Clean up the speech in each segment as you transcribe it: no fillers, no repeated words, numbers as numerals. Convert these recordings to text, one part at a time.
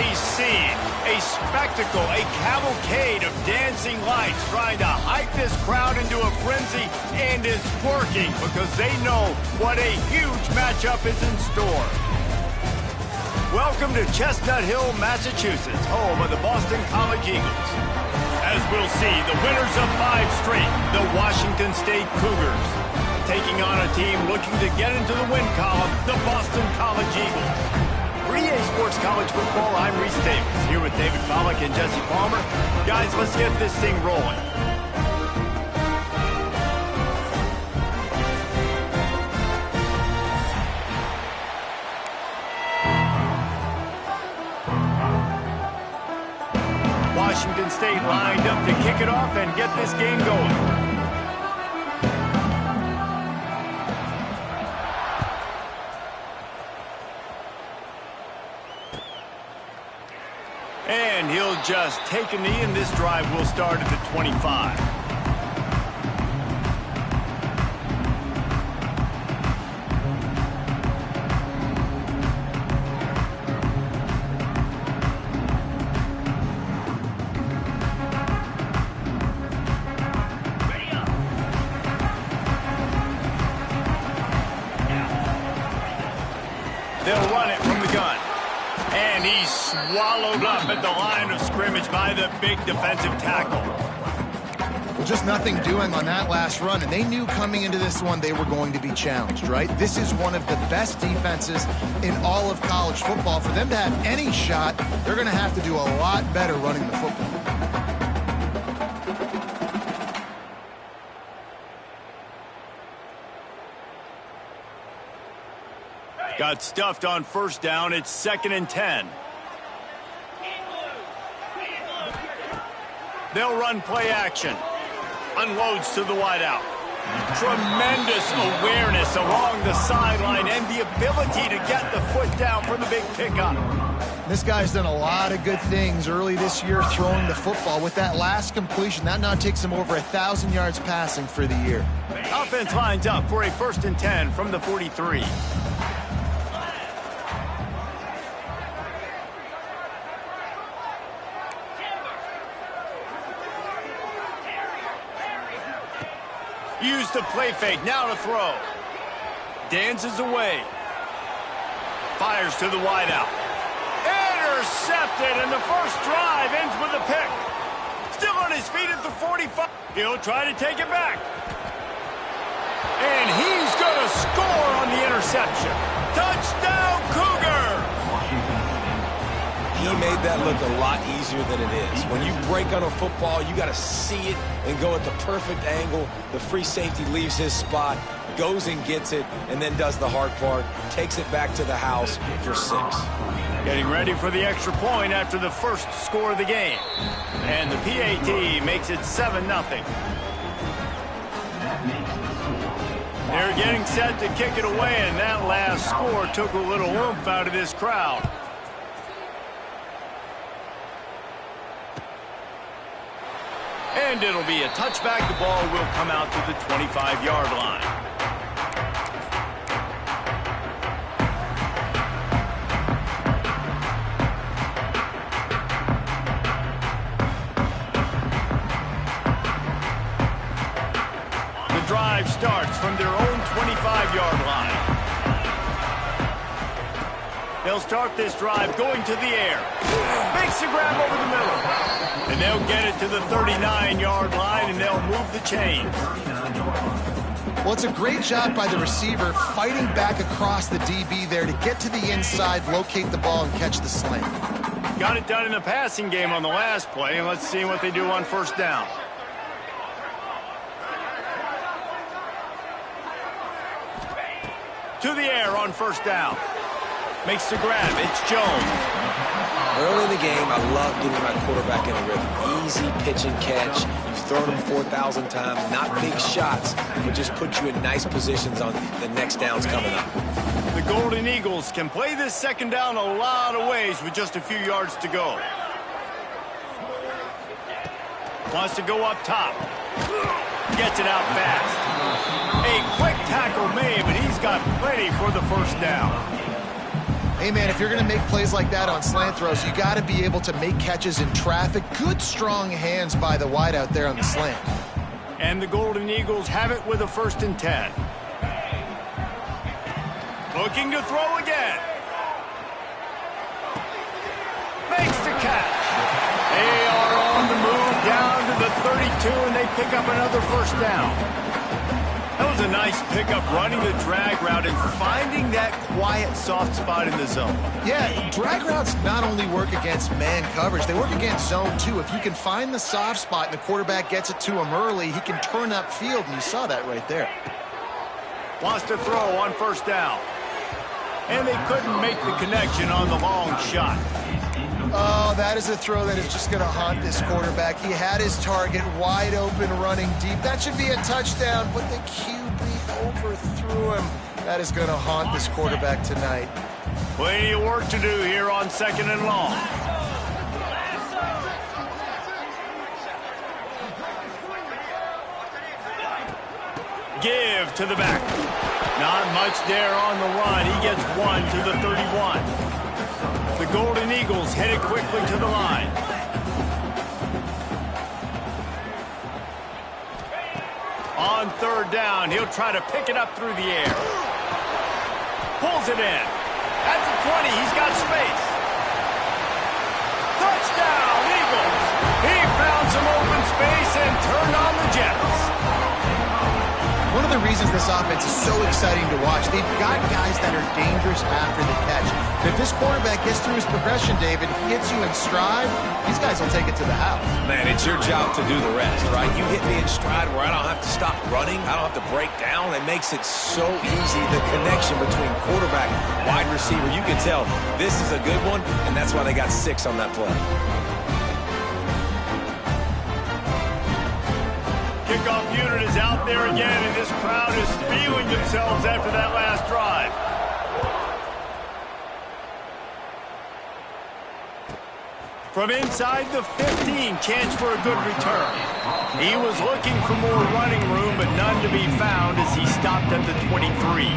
a scene, a spectacle, a cavalcade of dancing lights trying to hype this crowd into a frenzy, and it's working because they know what a huge matchup is in store. Welcome to Chestnut Hill, Massachusetts, home of the Boston College Eagles. As we'll see, the winners of 5 straight, the Washington State Cougars, taking on a team looking to get into the win column, the Boston College Eagles. For EA Sports College Football, I'm Reese Davis, here with David Pollack and Jesse Palmer. Guys, let's get this thing rolling. Washington State lined up to kick it off and get this game going. And he'll just take a knee, and this drive will start at the 25. They'll run it from the gun. And he's swallowed up at the line of scrimmage by the big defensive tackle. Well, just nothing doing on that last run, and they knew coming into this one they were going to be challenged, right? This is one of the best defenses in all of college football. For them to have any shot, they're going to have to do a lot better running the football. Got stuffed on first down. It's 2nd and 10. They'll run play action. Unloads to the wideout. Tremendous awareness along the sideline and the ability to get the foot down for the big pickup. This guy's done a lot of good things early this year throwing the football. With that last completion, that now takes him over 1,000 yards passing for the year. Offense lines up for a 1st and 10 from the 43. Use the play fake, now to throw. Dances away. Fires to the wideout. Intercepted, and the first drive ends with a pick. Still on his feet at the 45. He'll try to take it back. And he's going to score on the interception. Touchdown, Cougar! He made that look a lot easier than it is. When you break on a football, you got to see it and go at the perfect angle. The free safety leaves his spot, goes and gets it, and then does the hard part, takes it back to the house for 6. Getting ready for the extra point after the first score of the game. And the PAT makes it 7-0. They're getting set to kick it away, and that last score took a little oomph out of this crowd. And it'll be a touchback. The ball will come out to the 25-yard line. The drive starts from their own 25-yard line. They'll start this drive going to the air. Makes the grab over the middle. And they'll get it to the 39-yard line, and they'll move the chain. Well, it's a great job by the receiver fighting back across the DB there to get to the inside, locate the ball, and catch the slant. Got it done in the passing game on the last play, and let's see what they do on first down. To the air on first down. Makes the grab. It's Jones. Early in the game, I love getting my quarterback in a rhythm. Easy pitch and catch. You've thrown them 4,000 times. Not big shots, but just put you in nice positions on the next downs coming up. The Golden Eagles can play this second down a lot of ways with just a few yards to go. Wants to go up top. Gets it out fast. A quick tackle made, but he's got plenty for the first down. Hey, man, if you're going to make plays like that on slant throws, you got to be able to make catches in traffic. Good, strong hands by the wide out there on the slant. And the Golden Eagles have it with a 1st and 10. Looking to throw again. Makes the catch. They are on the move down to the 32, and they pick up another 1st down. That was a nice pickup, running the drag route and finding that quiet, soft spot in the zone. Yeah, drag routes not only work against man coverage, they work against zone too. If you can find the soft spot and the quarterback gets it to him early, he can turn upfield, and you saw that right there. Wants to throw on 1st down. And they couldn't make the connection on the long shot. Oh, that is a throw that is just going to haunt this quarterback. He had his target wide open, running deep. That should be a touchdown, but the QB overthrew him. That is going to haunt this quarterback tonight. Plenty of work to do here on 2nd and long. Give to the back. Not much there on the run. He gets 1 to the 31. The Golden Eagles headed quickly to the line. On 3rd down, he'll try to pick it up through the air. Pulls it in. At the 20, he's got space. Touchdown, Eagles! He found some open space and turned on the Jets. One of the reasons this offense is so exciting to watch, they've got guys that are dangerous after the catch. But if this quarterback gets through his progression, David, he hits you in stride, these guys will take it to the house. Man, it's your job to do the rest, right? You hit me in stride where I don't have to stop running. I don't have to break down. It makes it so easy, the connection between quarterback, wide receiver. You can tell this is a good one, and that's why they got 6 on that play. Kickoff unit is out there again, and this crowd is feeling themselves after that last drive. From inside the 15, chance for a good return. He was looking for more running room, but none to be found as he stopped at the 23.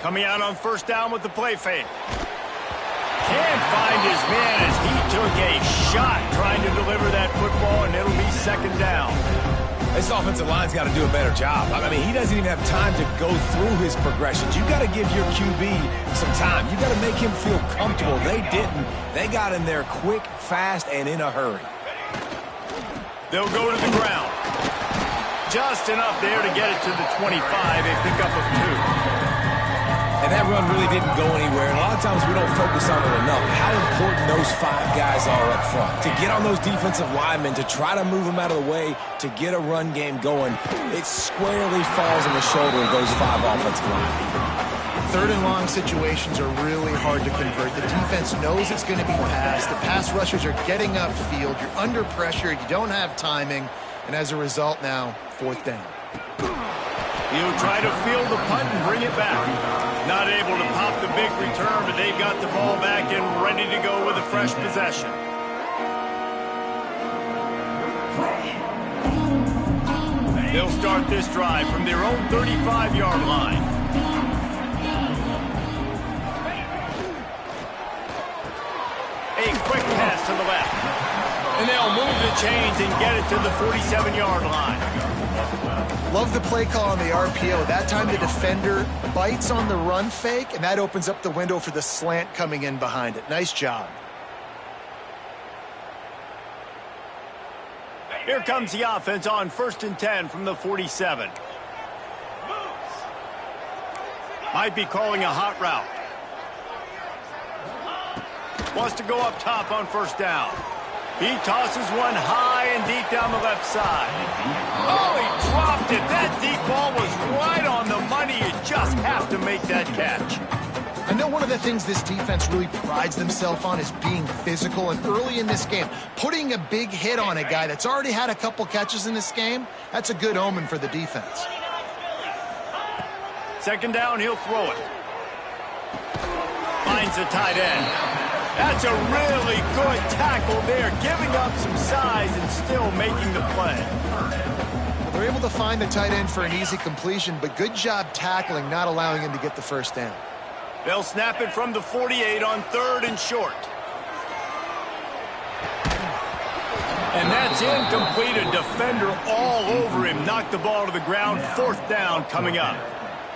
Coming out on 1st down with the play fake. Can't find his man as he took a shot trying to deliver that football, and it'll be 2nd down. This offensive line's got to do a better job. I mean, he doesn't even have time to go through his progressions. You got to give your QB some time. You got to make him feel comfortable. They didn't. They got in there quick, fast, and in a hurry. They'll go to the ground. Just enough there to get it to the 25. A pickup of 2. And that run really didn't go anywhere. And a lot of times we don't focus on it enough. How important those 5 guys are up front. To get on those defensive linemen, to try to move them out of the way, to get a run game going, it squarely falls on the shoulder of those 5 offensive linemen. 3rd and long situations are really hard to convert. The defense knows it's going to be passed. The pass rushers are getting upfield. You're under pressure. You don't have timing. And as a result now, 4th down. He'll try to field the punt and bring it back. Not able to pop the big return, but they've got the ball back and ready to go with a fresh possession. They'll start this drive from their own 35-yard line. A quick pass to the left. And they'll move the chains and get it to the 47-yard line. Love the play call on the RPO. That time the defender bites on the run fake, and that opens up the window for the slant coming in behind it. Nice job. Here comes the offense on 1st and 10 from the 47. Might be calling a hot route. Wants to go up top on 1st down. He tosses one high and deep down the left side. Oh, he dropped it. That deep ball was right on the money. You just have to make that catch. I know one of the things this defense really prides themselves on is being physical, and early in this game, putting a big hit on a guy that's already had a couple catches in this game, that's a good omen for the defense. 2nd down, he'll throw it. Finds the tight end. That's a really good tackle there, giving up some size and still making the play. Well, they're able to find the tight end for an easy completion, but good job tackling, not allowing him to get the first down. They'll snap it from the 48 on 3rd and short. And that's incomplete. A defender all over him. Knocked the ball to the ground. 4th down coming up.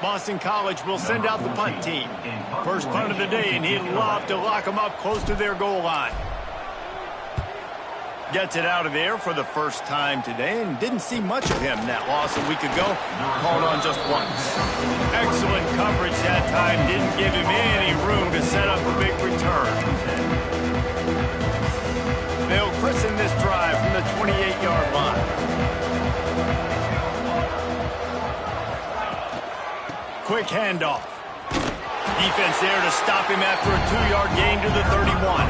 Boston College will send out the punt team. First punt of the day, and he'd love to lock them up close to their goal line. Gets it out of there for the first time today, and didn't see much of him that loss a week ago. Called on just once. Excellent coverage that time. Didn't give him any room to set up a big return. They'll christen this drive from the 28-yard line. Quick handoff. Defense there to stop him after a 2-yard gain to the 31.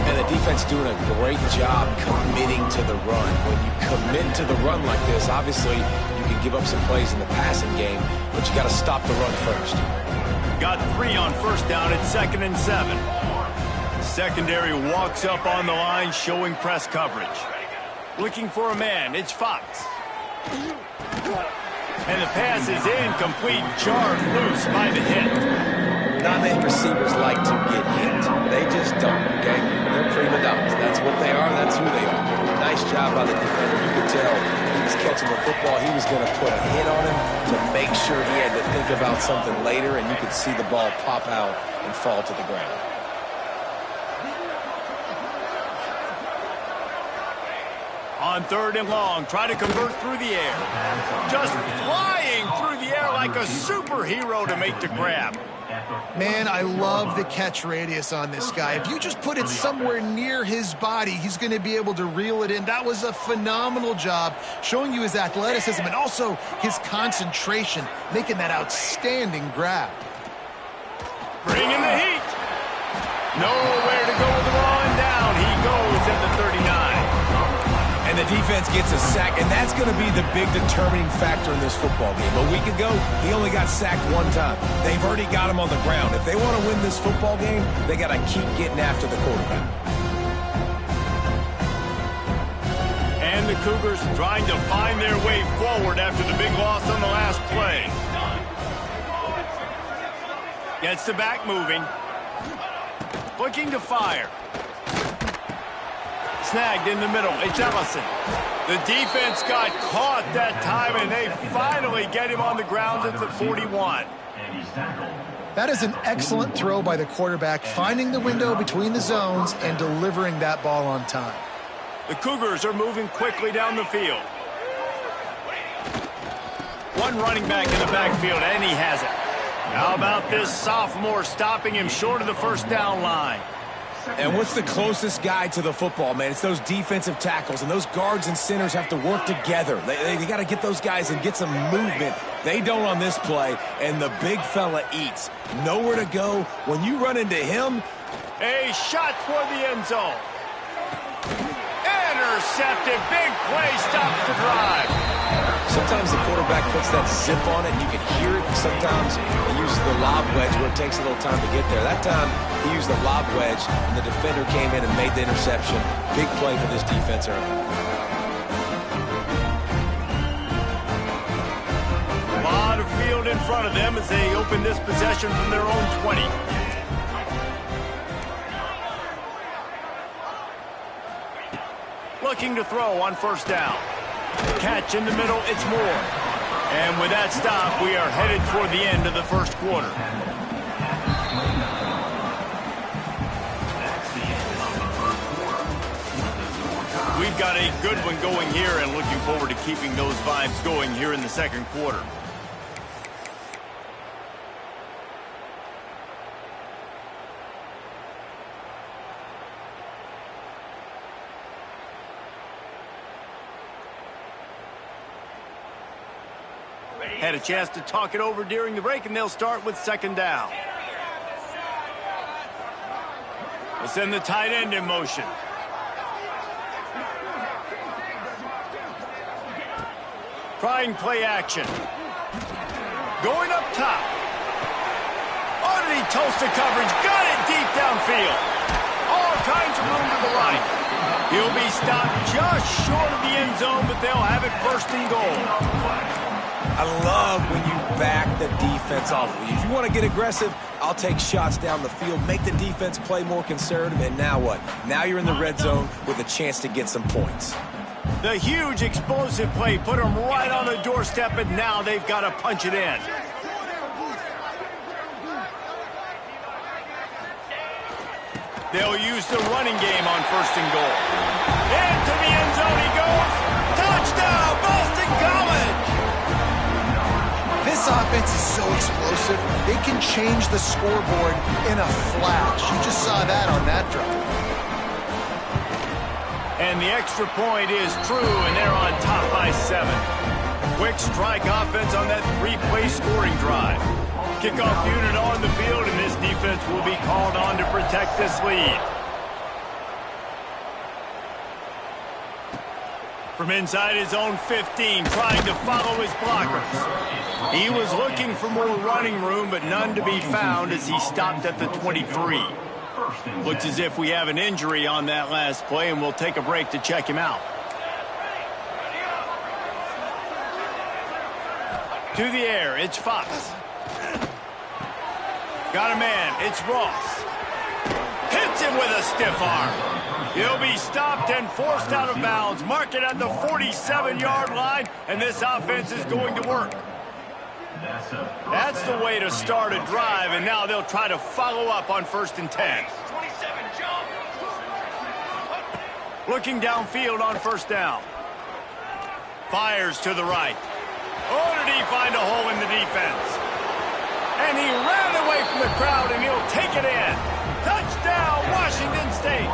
And the defense doing a great job committing to the run. When you commit to the run like this, obviously you can give up some plays in the passing game, but you got to stop the run first. Got 3 on first down at 2nd and 7. Secondary walks up on the line, showing press coverage. Looking for a man. It's Fox. And the pass is incomplete, jarred loose by the hit. Not many receivers like to get hit. They just don't, okay? They're prima donnas. That's what they are. That's who they are. Nice job by the defender. You could tell he was catching the football. He was going to put a hit on him to make sure he had to think about something later, and you could see the ball pop out and fall to the ground. On 3rd and long, try to convert through the air. Just flying through the air like a superhero to make the grab. Man, I love the catch radius on this guy. If you just put it somewhere near his body, he's going to be able to reel it in. That was a phenomenal job, showing you his athleticism and also his concentration, making that outstanding grab. Bringing the heat. Nowhere to go with the ball, and down he goes at the 39. And the defense gets a sack, and that's going to be the big determining factor in this football game. A week ago, he only got sacked 1 time. They've already got him on the ground. If they want to win this football game, they got to keep getting after the quarterback. And the Cougars trying to find their way forward after the big loss on the last play. Gets the back moving. Looking to fire. Snagged in the middle. It's Ellison. The defense got caught that time, and they finally get him on the ground at the 41. That is an excellent throw by the quarterback, finding the window between the zones and delivering that ball on time. The Cougars are moving quickly down the field. One running back in the backfield, and he has it. How about this sophomore stopping him short of the first down line? And what's the closest guy to the football, man? It's those defensive tackles, and those guards and centers have to work together. They got to get those guys and get some movement. They don't on this play, and the big fella eats. Nowhere to go. When you run into him, a shot toward the end zone. Intercepted. Big play stops the drive. sometimes the quarterback puts that zip on it, and you can hear it. Sometimes he uses the lob wedge where it takes a little time to get there. That time he used the lob wedge, and the defender came in and made the interception. Big play for this defense early. A lot of field in front of them as they open this possession from their own 20. Looking to throw on first down. Catch in the middle, it's Moore. And with that stop, we are headed toward the end of the first quarter. We've got a good one going here and looking forward to keeping those vibes going here in the second quarter. Had a chance to talk it over during the break, and they'll start with second down. We'll send the tight end in motion. Trying play action. Going up top. On Did he toast the coverage? Got it deep downfield. All kinds of room to the right. He'll be stopped just short of the end zone, but they'll have it first and goal. I love when you back the defense off. If you want to get aggressive, I'll take shots down the field, make the defense play more conservative, and now what? Now you're in the red zone with a chance to get some points. The huge explosive play put them right on the doorstep, and now they've got to punch it in. They'll use the running game on first and goal. Into the end zone he goes. Touchdown, Boston College! This offense is so explosive, they can change the scoreboard in a flash. You just saw that on that drive. And the extra point is true, and they're on top by 7. Quick strike offense on that 3-play scoring drive. Kickoff unit on the field, and this defense will be called on to protect this lead. From inside his own 15, trying to follow his blockers. He was looking for more running room, but none to be found as he stopped at the 23. Looks as if we have an injury on that last play, and we'll take a break to check him out. To the air, it's Fox. Got a man, it's Ross. Hits him with a stiff arm. He'll be stopped and forced out of bounds. Mark it at the 47-yard line, and this offense is going to work. That's the way to start a drive, and now they'll try to follow up on 1st and 10. Looking downfield on 1st down. Fires to the right. Oh, did he find a hole in the defense? And he ran away from the crowd, and he'll take it in. Touchdown, Washington State.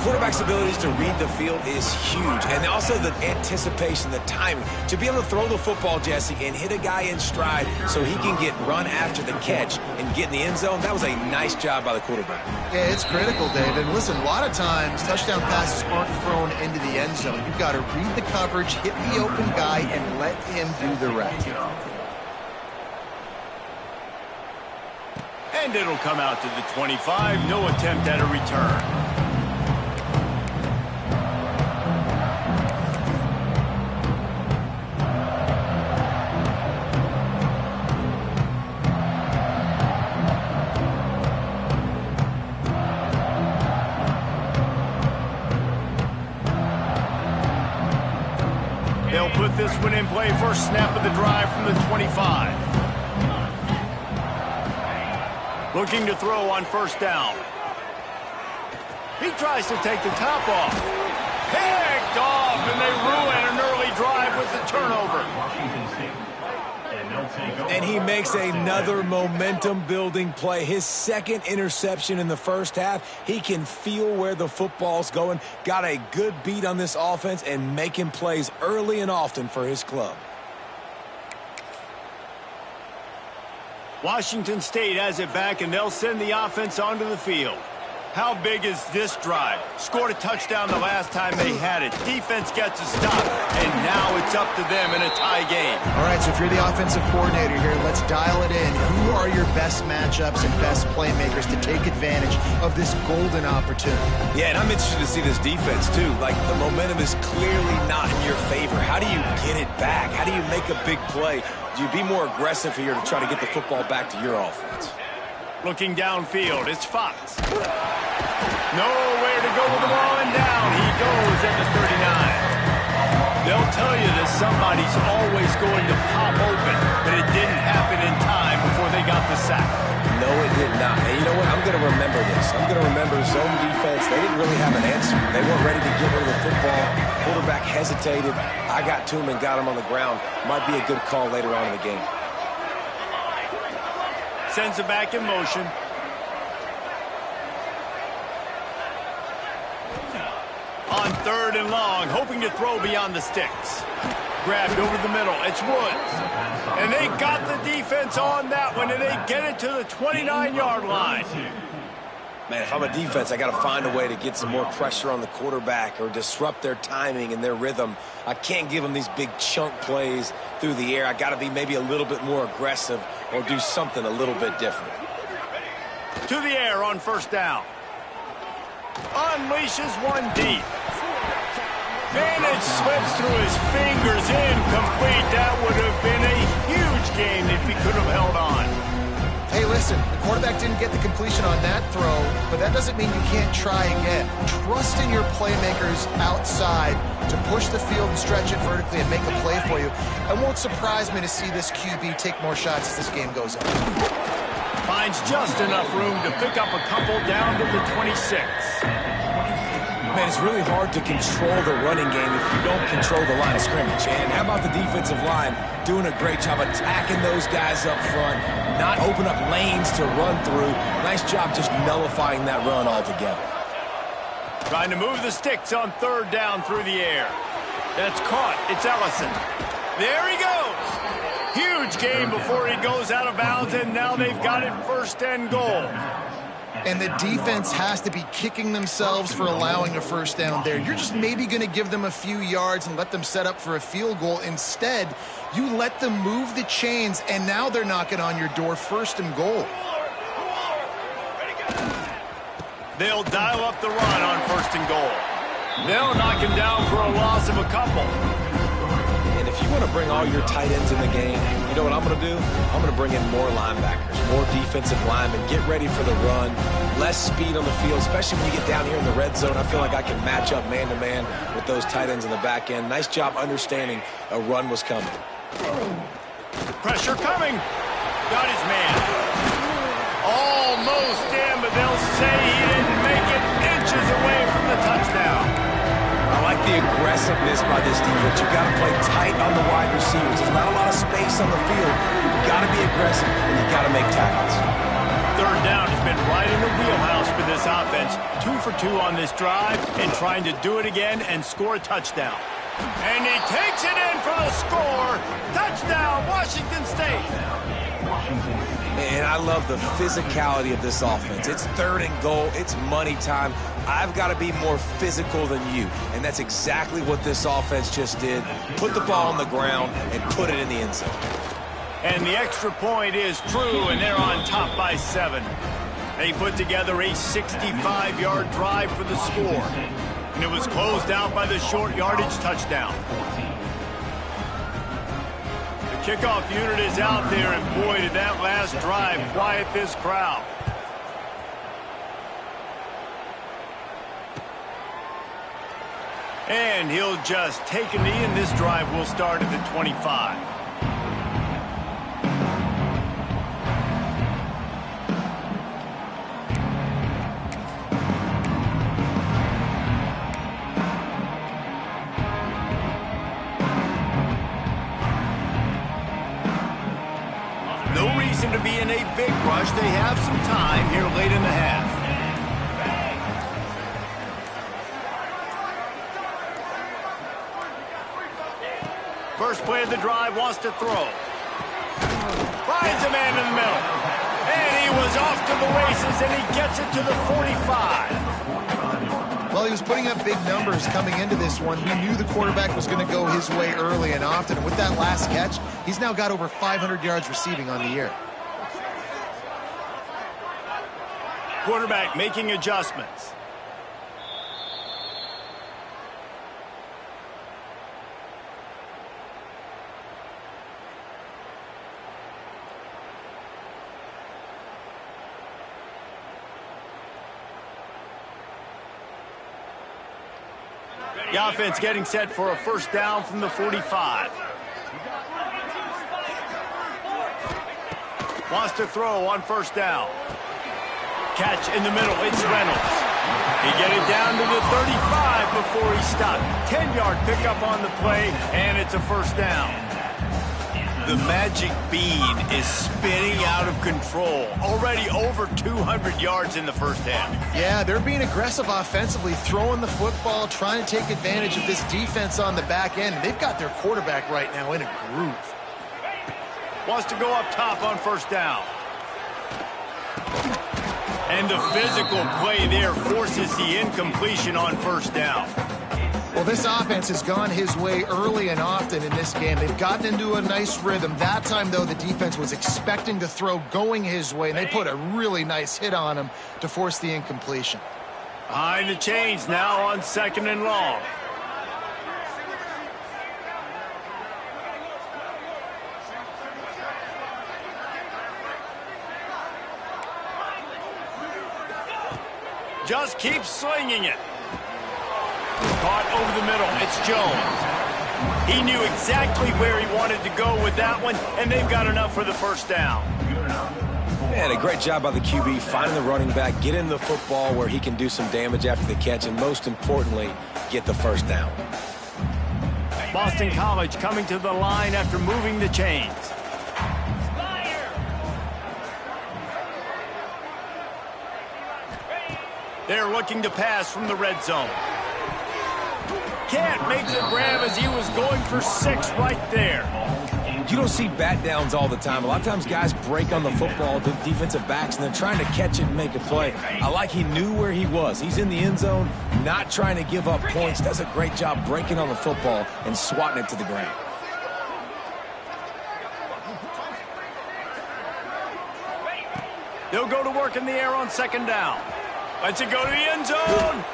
Quarterback's abilities to read the field is huge, and also the anticipation, the timing. To be able to throw the football, Jesse, and hit a guy in stride so he can get run after the catch and get in the end zone, that was a nice job by the quarterback. Yeah, it's critical, David. And listen, a lot of times, touchdown passes aren't thrown into the end zone. You've got to read the coverage, hit the open guy, and let him do the rest. And it'll come out to the 25. No attempt at a return. They'll put this one in play. First snap of the drive from the 25. Looking to throw on 1st down. He tries to take the top off. Picked off, and they ruin an early drive with the turnover. And he makes another momentum-building play. His second interception in the first half. He can feel where the football's going. Got a good beat on this offense and making plays early and often for his club. Washington State has it back, and they'll send the offense onto the field. How big is this drive? Scored a touchdown the last time they had it. Defense gets a stop, and now it's up to them in a tie game. All right, so if you're the offensive coordinator here, let's dial it in. Who are your best matchups and best playmakers to take advantage of this golden opportunity? Yeah, and I'm interested to see this defense, too. Like, the momentum is clearly not in your favor. How do you get it back? How do you make a big play? Do you be more aggressive here to try to get the football back to your offense? Looking downfield, it's Fox. Nowhere to go with the ball, and down he goes at the 39. They'll tell you that somebody's always going to pop open, but it didn't happen in time before they got the sack. No, it did not. And you know what? I'm going to remember this. I'm going to remember zone defense. They didn't really have an answer. They weren't ready to get rid of the football. Quarterback hesitated. I got to him and got him on the ground. Might be a good call later on in the game. Sends it back in motion. On 3rd and long, hoping to throw beyond the sticks. Grabbed over the middle. It's Woods. And they got the defense on that one, and they get it to the 29-yard line. Man, if I'm a defense, I got to find a way to get some more pressure on the quarterback or disrupt their timing and their rhythm. I can't give them these big chunk plays through the air. I got to be maybe a little bit more aggressive or do something a little bit different. To the air on first down. Unleashes one deep. And it slips through his fingers, incomplete. That would have been a huge gain if he could have held on. Hey, listen, the quarterback didn't get the completion on that throw, but that doesn't mean you can't try again. Trust in your playmakers outside to push the field and stretch it vertically and make a play for you. It won't surprise me to see this QB take more shots as this game goes on. Finds just enough room to pick up a couple down to the 26. Man, it's really hard to control the running game if you don't control the line of scrimmage. And how about the defensive line doing a great job attacking those guys up front, not open up lanes to run through. Nice job just nullifying that run altogether. Trying to move the sticks on third down through the air. That's caught. It's Ellison. There he goes. Huge gain before he goes out of bounds, and now they've got it first and goal. And the defense has to be kicking themselves for allowing a first down there. You're just maybe going to give them a few yards and let them set up for a field goal. Instead, you let them move the chains, and now they're knocking on your door, first and goal. They'll dial up the run on first and goal. They'll knock him down for a loss of a couple. And if you want to bring all your tight ends in the game, you know what I'm going to do? I'm going to bring in more linebackers, more defensive linemen, get ready for the run, less speed on the field, especially when you get down here in the red zone. I feel like I can match up man-to-man with those tight ends in the back end. Nice job understanding a run was coming. Pressure coming. Got his man. Almost in, but they'll say he didn't make it, inches away from the touchdown. I like the aggressiveness by this defense. You got to play tight on the wide receivers. There's not a lot of space on the field. You've got to be aggressive, and you've got to make tackles. Third down has been right in the wheelhouse for this offense. 2 for 2 on this drive and trying to do it again and score a touchdown. And he takes it in for the score. Touchdown, Washington State. And I love the physicality of this offense. It's third and goal. It's money time. I've got to be more physical than you. And that's exactly what this offense just did. Put the ball on the ground and put it in the end zone. And the extra point is true, and they're on top by 7. They put together a 65-yard drive for the score. And it was closed out by the short yardage touchdown. The kickoff unit is out there, and boy, did that last drive quiet this crowd. And he'll just take a knee, and this drive will start at the 25. No reason to be in a big rush. They have some time here late in the half. First play of the drive, wants to throw. Finds a man in the middle. And he was off to the races, and he gets it to the 45. Well, he was putting up big numbers coming into this one. He knew the quarterback was going to go his way early and often. And with that last catch, he's now got over 500 yards receiving on the year. Quarterback making adjustments. The offense getting set for a first down from the 45. Wants to throw on first down. Catch in the middle, it's Reynolds. He get it down to the 35 before he stopped. 10-yard pickup on the play, and it's a first down. The magic bean is spinning out of control. Already over 200 yards in the first half. Yeah, they're being aggressive offensively, throwing the football, trying to take advantage of this defense on the back end. They've got their quarterback right now in a groove. Wants to go up top on first down. And the physical play there forces the incompletion on first down. Well, this offense has gone his way early and often in this game. They've gotten into a nice rhythm. That time, though, the defense was expecting to throw going his way, and they put a really nice hit on him to force the incompletion. Behind the chains now on 2nd and long. Just keep slinging it. Caught over the middle. It's Jones. He knew exactly where he wanted to go with that one, and they've got enough for the first down. Man, a great job by the QB, finding the running back, get in the football where he can do some damage after the catch, and most importantly, get the first down. Boston College coming to the line after moving the chains. They're looking to pass from the red zone. Can't make the grab as he was going for 6 right there. You don't see bat downs all the time. A lot of times guys break on the football, the defensive backs, and they're trying to catch it and make a play. I like he knew where he was. He's in the end zone, not trying to give up points. Does a great job breaking on the football and swatting it to the ground. They'll go to work in the air on 2nd down. Lets it go to the end zone.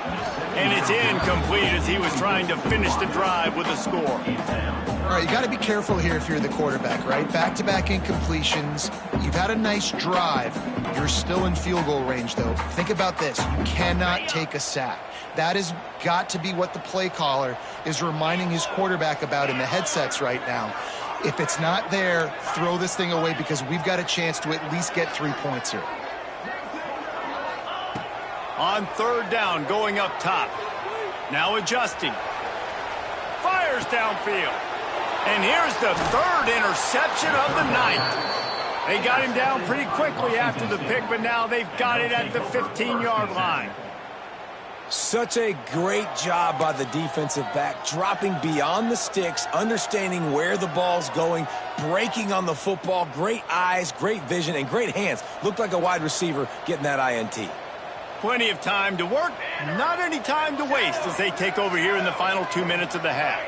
And it's incomplete as he was trying to finish the drive with a score. All right, you got to be careful here if you're the quarterback, right? Back-to-back incompletions. You've had a nice drive. You're still in field goal range, though. Think about this. You cannot take a sack. That has got to be what the play caller is reminding his quarterback about in the headsets right now. If it's not there, throw this thing away because we've got a chance to at least get 3 points here. On 3rd down, going up top. Now adjusting. Fires downfield. And here's the 3rd interception of the night. They got him down pretty quickly after the pick, but now they've got it at the 15-yard line. Such a great job by the defensive back, dropping beyond the sticks, understanding where the ball's going, breaking on the football. Great eyes, great vision, and great hands. Looked like a wide receiver getting that INT. Plenty of time to work, not any time to waste as they take over here in the final 2 minutes of the half.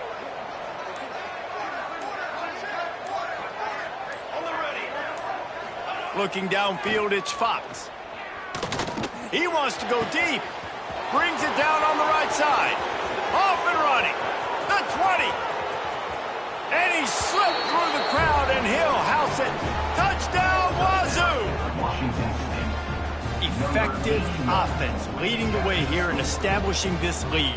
Looking downfield, it's Fox. He wants to go deep. Brings it down on the right side. Off and running. The 20. And he slipped through the crowd, and he'll house it. Touchdown, Wazoo! Effective offense leading the way here and establishing this lead.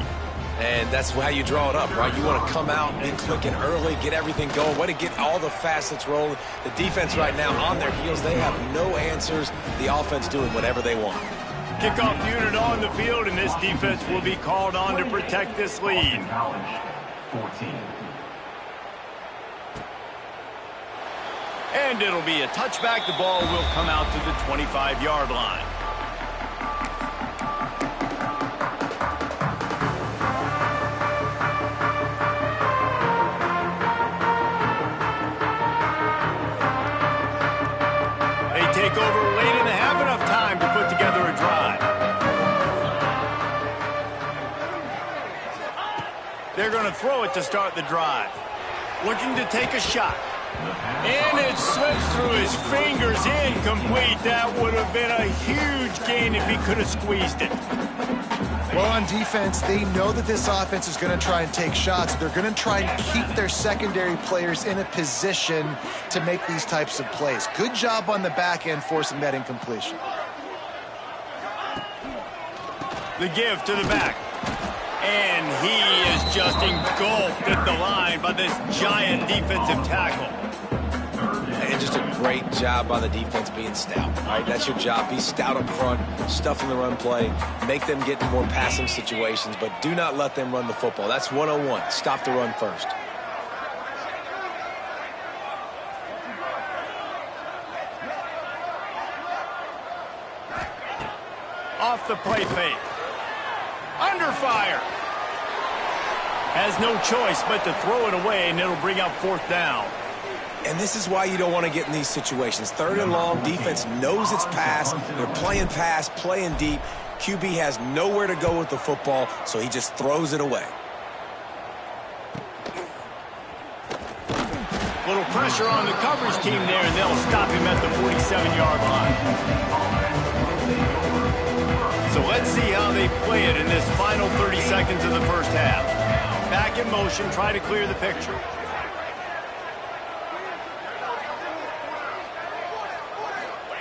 And that's how you draw it up, right? You want to come out and clicking early, get everything going, way to get all the facets rolling. The defense right now on their heels, they have no answers. The offense doing whatever they want. Kickoff unit on the field, and this defense will be called on to protect this lead. And it'll be a touchback. The ball will come out to the 25-yard line. Take over late in the half, enough time to put together a drive. They're going to throw it to start the drive. Looking to take a shot. And it slips through his fingers, incomplete. That would have been a huge gain if he could have squeezed it. Well, on defense, they know that this offense is going to try and take shots. They're going to try and keep their secondary players in a position to make these types of plays. Good job on the back end forcing that incompletion. The give to the back. And he is just engulfed at the line by this giant defensive tackle. And just a great job by the defense being stout. All right, that's your job. Be stout up front, stuff in the run play, make them get in more passing situations, but do not let them run the football. That's 101. Stop the run first. Off the play fake. Under fire. Has no choice but to throw it away, and it'll bring up 4th down. And this is why you don't want to get in these situations. 3rd and long, defense knows it's pass. They're playing pass, playing deep. QB has nowhere to go with the football, so he just throws it away. Little pressure on the coverage team there, and they'll stop him at the 47-yard line. So let's see how they play it in this final 30 seconds of the first half. Back in motion, try to clear the picture.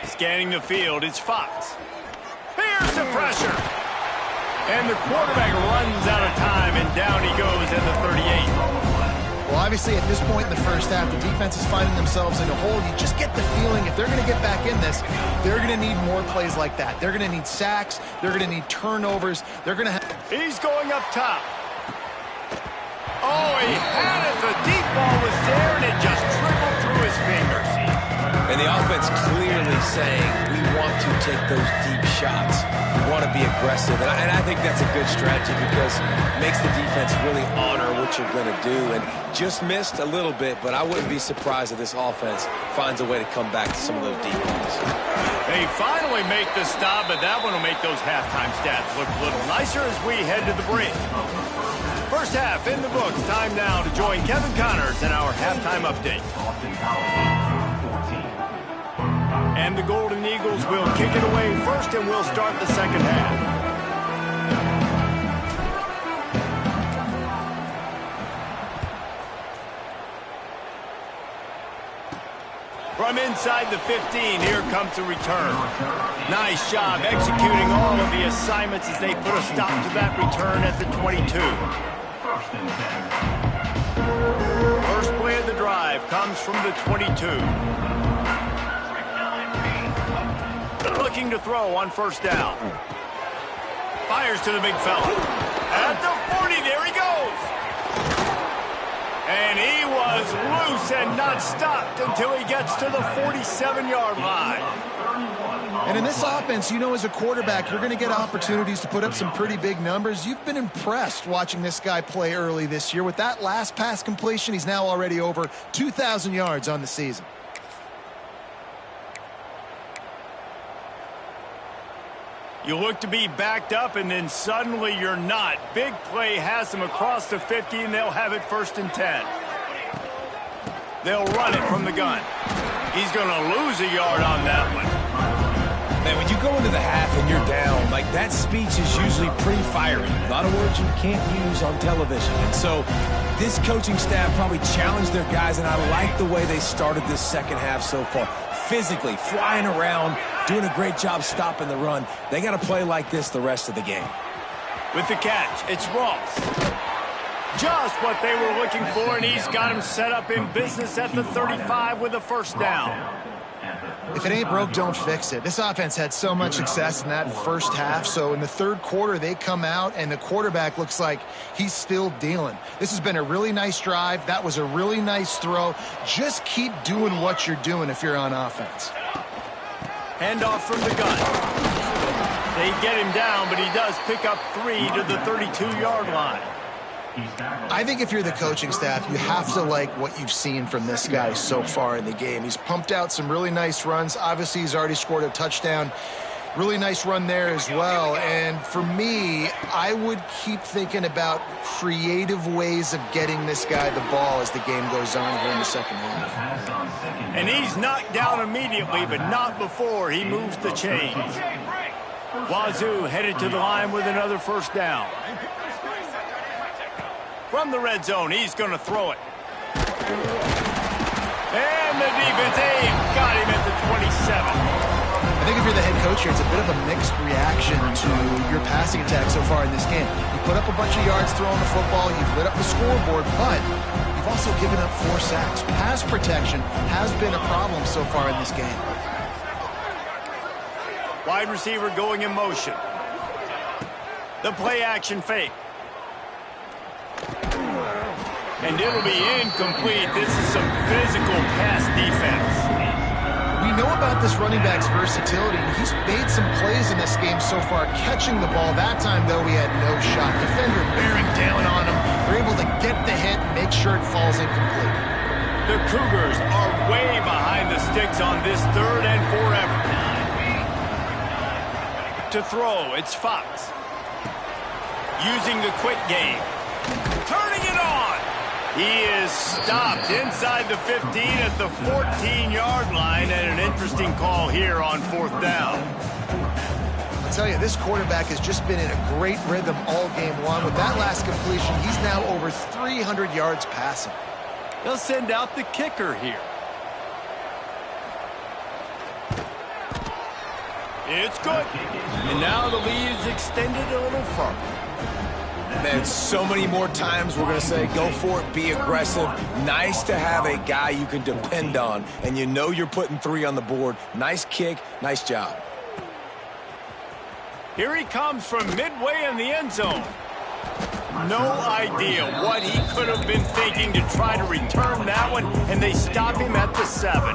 Scanning the field, it's Fox. Here's the pressure. And the quarterback runs out of time, and down he goes at the 38. Well, obviously, at this point in the first half, the defense is finding themselves in a hole. You just get the feeling if they're going to get back in this, they're going to need more plays like that. They're going to need sacks. They're going to need turnovers. They're going to have... He's going up top. Oh, he had it. The deep ball was there, and it just trickled through his fingers. And the offense clearly saying, we want to take those deep shots. We want to be aggressive. And I think that's a good strategy because it makes the defense really honor what you're going to do. And just missed a little bit, but I wouldn't be surprised if this offense finds a way to come back to some of those deep ones. They finally make the stop, but that one will make those halftime stats look a little nicer as we head to the break. First half in the books. Time now to join Kevin Connors in our halftime update. And the Golden Eagles will kick it away first, and we'll start the second half. From inside the 15, here comes the return. Nice job executing all of the assignments as they put a stop to that return at the 22. First play of the drive comes from the 22. Looking to throw on first down. Fires to the big fella. At the 40, there he goes. And he was loose and not stopped until he gets to the 47-yard line. And in this offense, you know, as a quarterback, you're going to get opportunities to put up some pretty big numbers. You've been impressed watching this guy play early this year. With that last pass completion, he's now already over 2,000 yards on the season. You look to be backed up, and then suddenly you're not. Big play has them across the 50, and they'll have it 1st and 10. They'll run it from the gun. He's going to lose a yard on that one. Man, when you go into the half and you're down, like that speech is usually pretty fiery. A lot of words you can't use on television. And so this coaching staff probably challenged their guys, and I like the way they started this second half so far. Physically, flying around, doing a great job stopping the run. They got to play like this the rest of the game. With the catch, it's Ross. Just what they were looking for, and he's got him set up in business at the 35 with a first down. If it ain't broke, don't fix it. This offense had so much success in that first half, so in the third quarter, they come out, and the quarterback looks like he's still dealing. This has been a really nice drive. That was a really nice throw. Just keep doing what you're doing if you're on offense. Handoff from the gun. They get him down, but he does pick up 3 to the 32-yard line. I think if you're the coaching staff, you have to like what you've seen from this guy so far in the game. He's pumped out some really nice runs. Obviously, he's already scored a touchdown. Really nice run there as well. And for me, I would keep thinking about creative ways of getting this guy the ball as the game goes on here in the second half. And he's knocked down immediately, but not before he moves the chains. Wazoo headed to the line with another first down. From the red zone, he's going to throw it. And the defense, got him at the 27. I think if you're the head coach here, it's a bit of a mixed reaction to your passing attack so far in this game. You put up a bunch of yards throwing the football, you've lit up the scoreboard, but you've also given up 4 sacks. Pass protection has been a problem so far in this game. Wide receiver going in motion. The play action fake. And it'll be incomplete. This is some physical pass defense. We know about this running back's versatility, and he's made some plays in this game so far, catching the ball. That time, though, he had no shot. Defender bearing down on him. They're able to get the hit and make sure it falls incomplete. The Cougars are way behind the sticks on this 3rd and forever. To throw, it's Fox. Using the quick game. Turning it on. He is stopped inside the 15 at the 14-yard line, and an interesting call here on 4th down. I'll tell you, this quarterback has just been in a great rhythm all game long. With that last completion, he's now over 300 yards passing. They'll send out the kicker here. It's good. And now the lead is extended a little further. Man, so many more times we're going to say, go for it, be aggressive. Nice to have a guy you can depend on, and you know you're putting 3 on the board. Nice kick, nice job. Here he comes from midway in the end zone. No idea what he could have been thinking to try to return that one, and they stop him at the 7.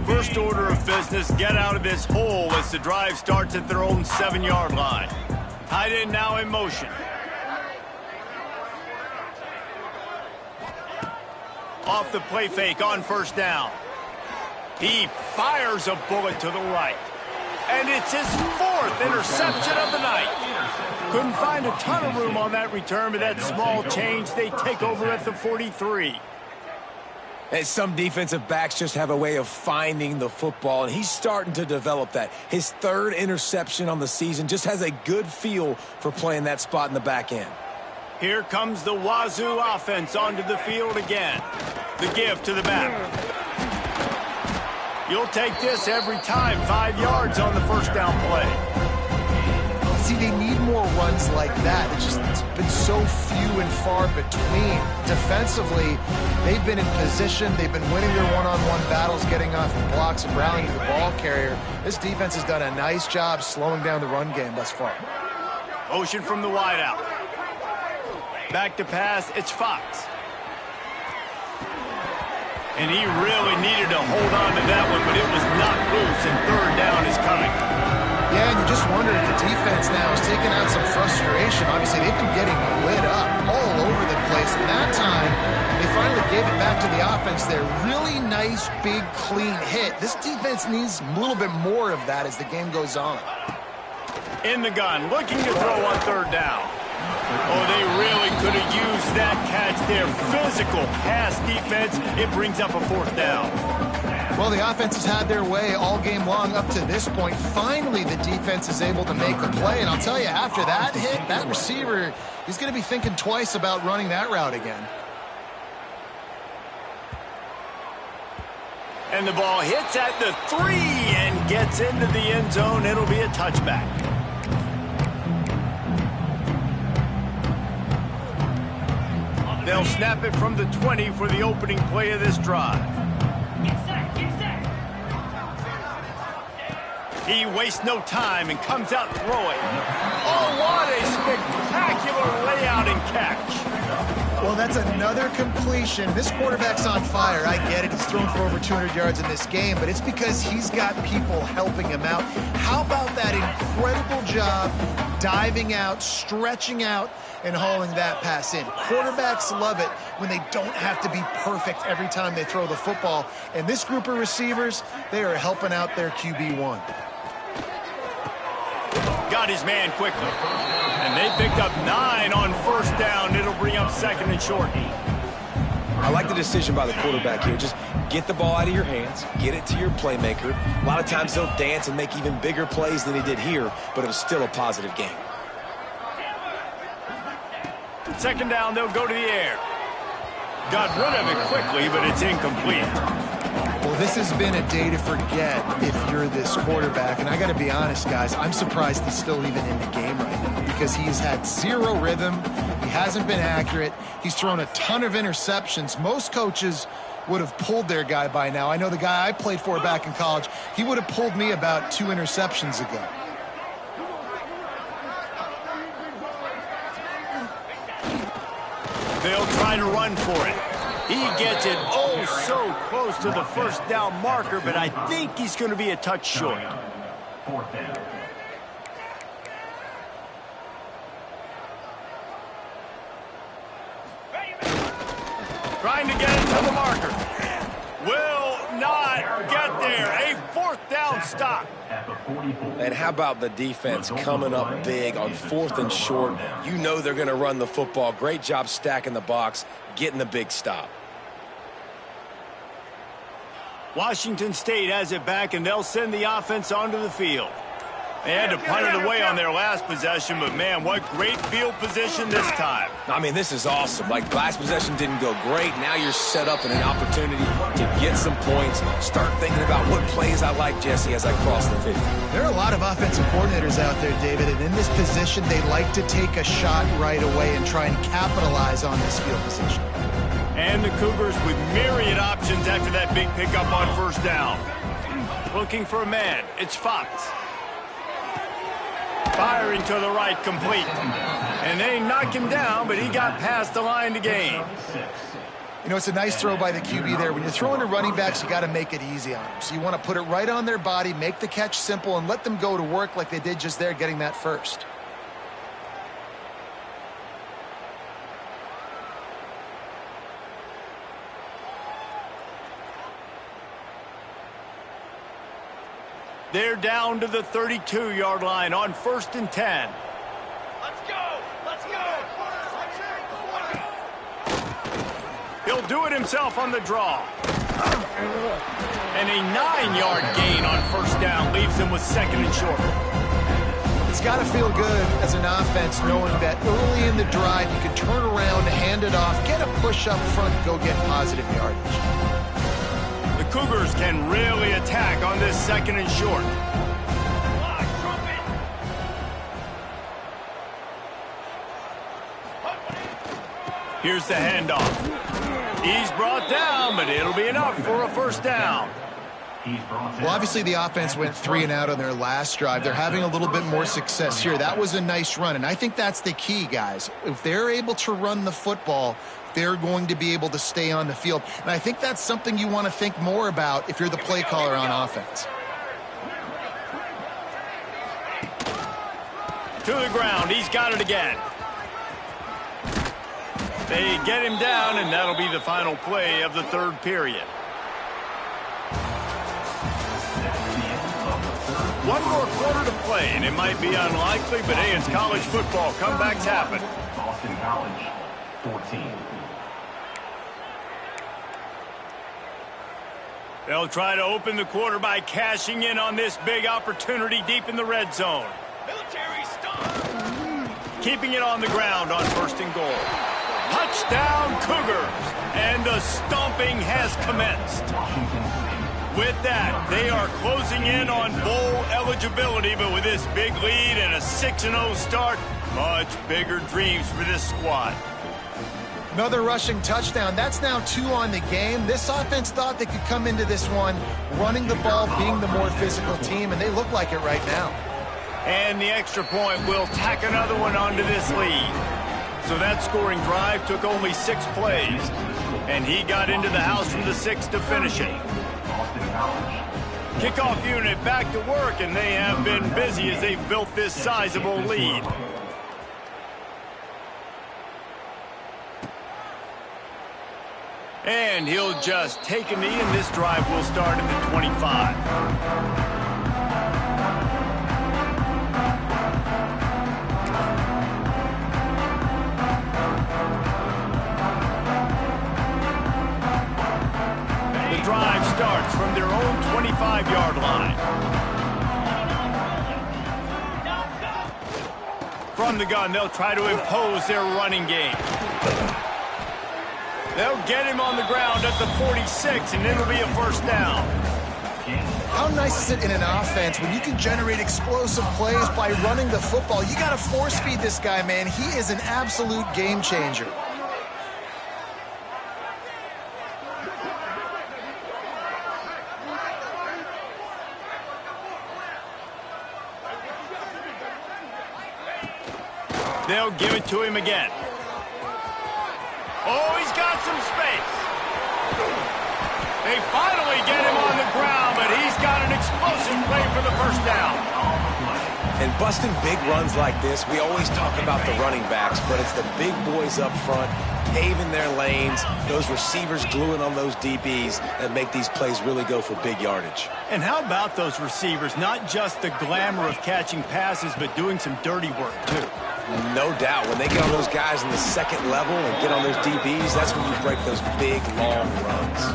First order of business, get out of this hole as the drive starts at their own 7-yard line. Tight end now in motion. Off the play fake on 1st down. He fires a bullet to the right. And it's his 4th interception of the night. Couldn't find a ton of room on that return, but that small change, they take over at the 43. And some defensive backs just have a way of finding the football, and he's starting to develop that. His 3rd interception on the season, just has a good feel for playing that spot in the back end. Here comes the Wazoo offense onto the field again. The give to the back. You'll take this every time. 5 yards on the 1st down play. See, they need more runs like that. It's been so few and far between. Defensively, they've been in position. They've been winning their one-on-one battles, getting off the blocks and rallying to the ball carrier. This defense has done a nice job slowing down the run game thus far. Motion from the wideout. Back to pass, it's Fox. And he really needed to hold on to that one, but it was knocked loose, and 3rd down is coming. Yeah, and you just wonder if the defense now is taking out some frustration. Obviously, they've been getting lit up all over the place. And that time, they finally gave it back to the offense there. Really nice, big, clean hit. This defense needs a little bit more of that as the game goes on. In the gun, looking to throw on 3rd down. Oh, they really could have used that catch there. Physical pass defense. It brings up a 4th down. Well, the offense has had their way all game long up to this point. Finally, the defense is able to make a play. And I'll tell you, after that hit, that receiver, he's going to be thinking twice about running that route again. And the ball hits at the 3 and gets into the end zone. It'll be a touchback. They'll snap it from the 20 for the opening play of this drive. He wastes no time and comes out throwing. Oh, what a spectacular layout and catch. Well, that's another completion. This quarterback's on fire. I get it. He's thrown for over 200 yards in this game, but it's because he's got people helping him out. How about that incredible job diving out, stretching out, and hauling that pass in? Quarterbacks love it when they don't have to be perfect every time they throw the football. And this group of receivers, they are helping out their QB1. Got his man quickly. And they picked up 9 on 1st down. It'll bring up 2nd and short. I like the decision by the quarterback here. Just get the ball out of your hands, get it to your playmaker. A lot of times he'll dance and make even bigger plays than he did here, but it was still a positive game. 2nd down, they'll go to the air. Got rid of it quickly, but it's incomplete. Well, this has been a day to forget if you're this quarterback. And I got to be honest, guys, I'm surprised he's still even in the game right now because he's had zero rhythm. He hasn't been accurate. He's thrown a ton of interceptions. Most coaches would have pulled their guy by now. I know the guy I played for back in college, he would have pulled me about 2 interceptions ago. They'll try to run for it. He gets it oh so close to the 1st down marker, but I think he's going to be a touch short. Trying to get it to the marker. Will not get there. A 4th down stop. And how about the defense coming up big on 4th and short? You know they're going to run the football. Great job stacking the box, getting the big stop. Washington State has it back, and they'll send the offense onto the field. They had to punt it away on their last possession, but, man, what great field position this time. I mean, this is awesome. Like, last possession didn't go great. Now you're set up in an opportunity to get some points. Start thinking about what plays I like, Jesse, as I cross the 50. There are a lot of offensive coordinators out there, David, and in this position, they like to take a shot right away and try and capitalize on this field position. And the Cougars with myriad options after that big pickup on 1st down. Looking for a man. It's Fox. Firing to the right, complete. And they knock him down, but he got past the line to gain. You know, it's a nice throw by the QB there. When you're throwing to running backs, you got to make it easy on them. So you want to put it right on their body, make the catch simple, and let them go to work like they did just there, getting that first. They're down to the 32-yard line on 1st and 10. Let's go! Let's go! He'll do it himself on the draw. And a 9-yard gain on 1st down leaves him with 2nd and short. It's got to feel good as an offense knowing that early in the drive you can turn around, hand it off, get a push up front, go get positive yardage. The Cougars can really attack on this 2nd and short. Here's the handoff. He's brought down, but it'll be enough for a 1st down. Well, obviously the offense went 3 and out on their last drive. They're having a little bit more success here. That was a nice run, and I think that's the key, guys. If they're able to run the football, they're going to be able to stay on the field. And I think that's something you want to think more about if you're the play caller on offense. To the ground. He's got it again. They get him down, and that'll be the final play of the 3rd period. One more quarter to play, and it might be unlikely, but hey, it's college football. Comebacks happen. Boston College, 14. They'll try to open the quarter by cashing in on this big opportunity deep in the red zone. Military stop! Keeping it on the ground on 1st and goal. Touchdown Cougars! And the stomping has commenced. With that, they are closing in on bowl eligibility, but with this big lead and a 6-0 start, much bigger dreams for this squad. Another rushing touchdown. That's now 2 on the game. This offense thought they could come into this one running the ball, being the more physical team, and they look like it right now. And the extra point will tack another one onto this lead. So that scoring drive took only 6 plays, and he got into the house from the 6 to finish it. Kickoff unit back to work, and they have been busy as they've built this sizable lead. And he'll just take a knee, and this drive will start at the 25. The drive starts from their own 25-yard line. From the gun, they'll try to impose their running game. They'll get him on the ground at the 46, and it'll be a 1st down. How nice is it in an offense when you can generate explosive plays by running the football? You got to force feed this guy, man. He is an absolute game changer. They'll give it to him again. Oh, he's got some space. They finally get him on the ground, but he's got an explosive play for the 1st down. And busting big runs like this, we always talk about the running backs, but it's the big boys up front, paving their lanes, those receivers gluing on those DBs that make these plays really go for big yardage. And how about those receivers? Not just the glamour of catching passes, but doing some dirty work, too. No doubt. When they get on those guys in the second level and get on those DBs, that's when you break those big, long runs.